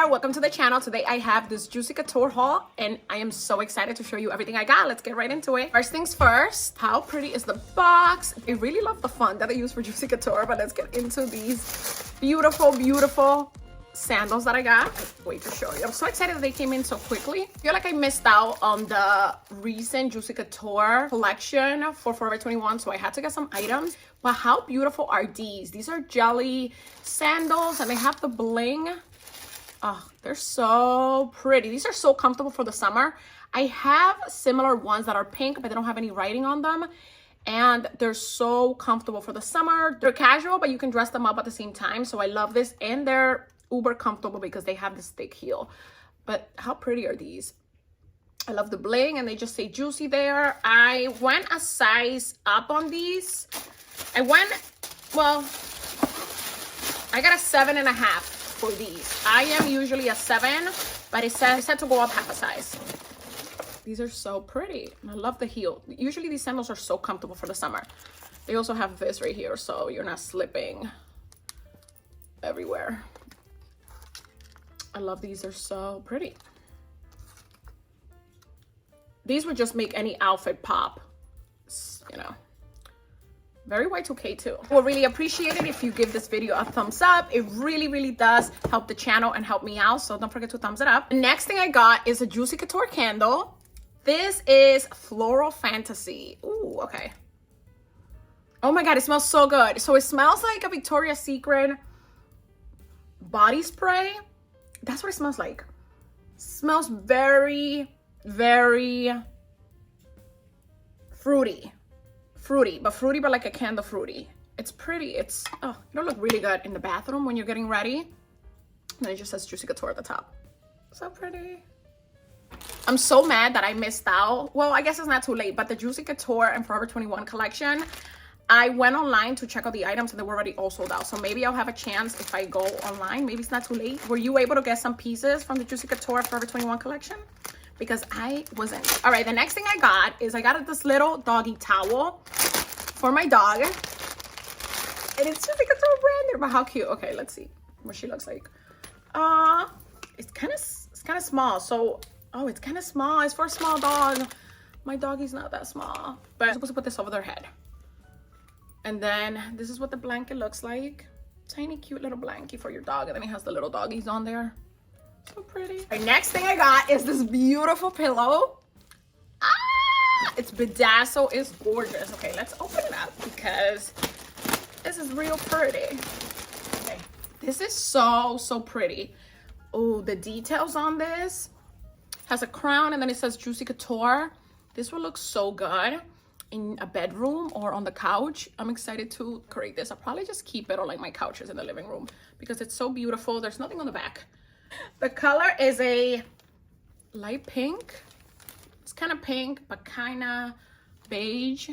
there, welcome to the channel. Today I have this Juicy Couture haul and I am so excited to show you everything I got. Let's get right into it. First things first, how pretty is the box? I really love the font that I use for Juicy Couture, but let's get into these beautiful sandals that I got. Wait to show you. I'm so excited that they came in so quickly. I feel like I missed out on the recent Juicy Couture collection for Forever 21, so I had to get some items. But how beautiful are these? These are jelly sandals and they have the bling. Oh, they're so pretty. These are so comfortable for the summer. I have similar ones that are pink, but they don't have any writing on them. And they're so comfortable for the summer. They're casual, but you can dress them up at the same time. So I love this. And they're uber comfortable because they have this thick heel. But how pretty are these? I love the bling and they just say Juicy there. I went a size up on these. I got a 7.5 for these. I am usually a 7, but it said to go up half a size. These are so pretty. I love the heel. Usually these sandals are so comfortable for the summer. They also have this right here, so you're not slipping everywhere. I love these. They're so pretty. These would just make any outfit pop, you know. Very Y2K too. I would really appreciate it if you give this video a thumbs up. It really does help the channel and help me out, so don't forget to thumbs it up. The next thing I got is a Juicy Couture candle. This is Floral Fantasy. Ooh, okay. Oh my God, it smells so good. So it smells like a Victoria's Secret body spray. That's what it smells like. It smells very fruity, but like a candle fruity. It's pretty. It'll look really good in the bathroom when you're getting ready. And then it just says Juicy Couture at the top. So pretty. I'm so mad that I missed out. Well, I guess it's not too late, but the Juicy Couture and Forever 21 collection, I went online to check out the items and they were already all sold out. So maybe I'll have a chance if I go online. Maybe it's not too late. Were you able to get some pieces from the Juicy Couture Forever 21 collection? Because I wasn't. All right, the next thing I got is I got this little doggy towel for my dog. And it's Juicy Couture branded, but how cute. Okay, let's see what she looks like. It's kind of small. So, oh, it's kind of small. It's for a small dog. My doggy's not that small. But I'm supposed to put this over their head. And then this is what the blanket looks like. Tiny, cute little blanket for your dog. And then it has the little doggies on there. So pretty. The next thing I got is this beautiful pillow. It's bedazzled. It's gorgeous. Okay, let's open it up because this is real pretty. Okay, this is so pretty. Oh, the details on this has a crown and then it says Juicy Couture. This will look so good in a bedroom or on the couch. I'm excited to create this. I'll probably just keep it on like my couches in the living room because it's so beautiful. There's nothing on the back. The color is a light pink. It's kind of pink, but kind of beige.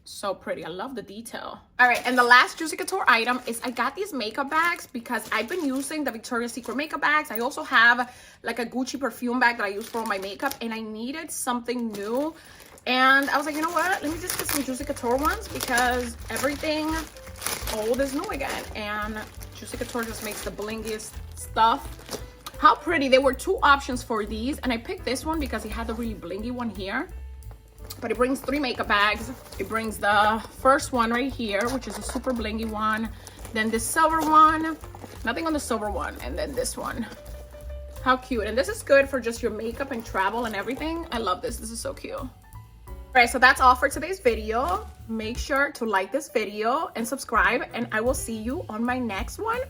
So pretty. I love the detail. All right, and the last Juicy Couture item is I got these makeup bags because I've been using the Victoria's Secret makeup bags. I also have like a Gucci perfume bag that I use for all my makeup, and I needed something new. And I was like, you know what? Let me just get some Juicy Couture ones because everything old is new again. And Juicy Couture just makes the blingiest stuff. How pretty. There were 2 options for these. And I picked this one because it had the really blingy one here. But it brings 3 makeup bags. It brings the first one right here, which is a super blingy one. Then this silver one. Nothing on the silver one. And then this one. How cute. And this is good for just your makeup and travel and everything. I love this. This is so cute. All right, so that's all for today's video. Make sure to like this video and subscribe, and I will see you on my next one.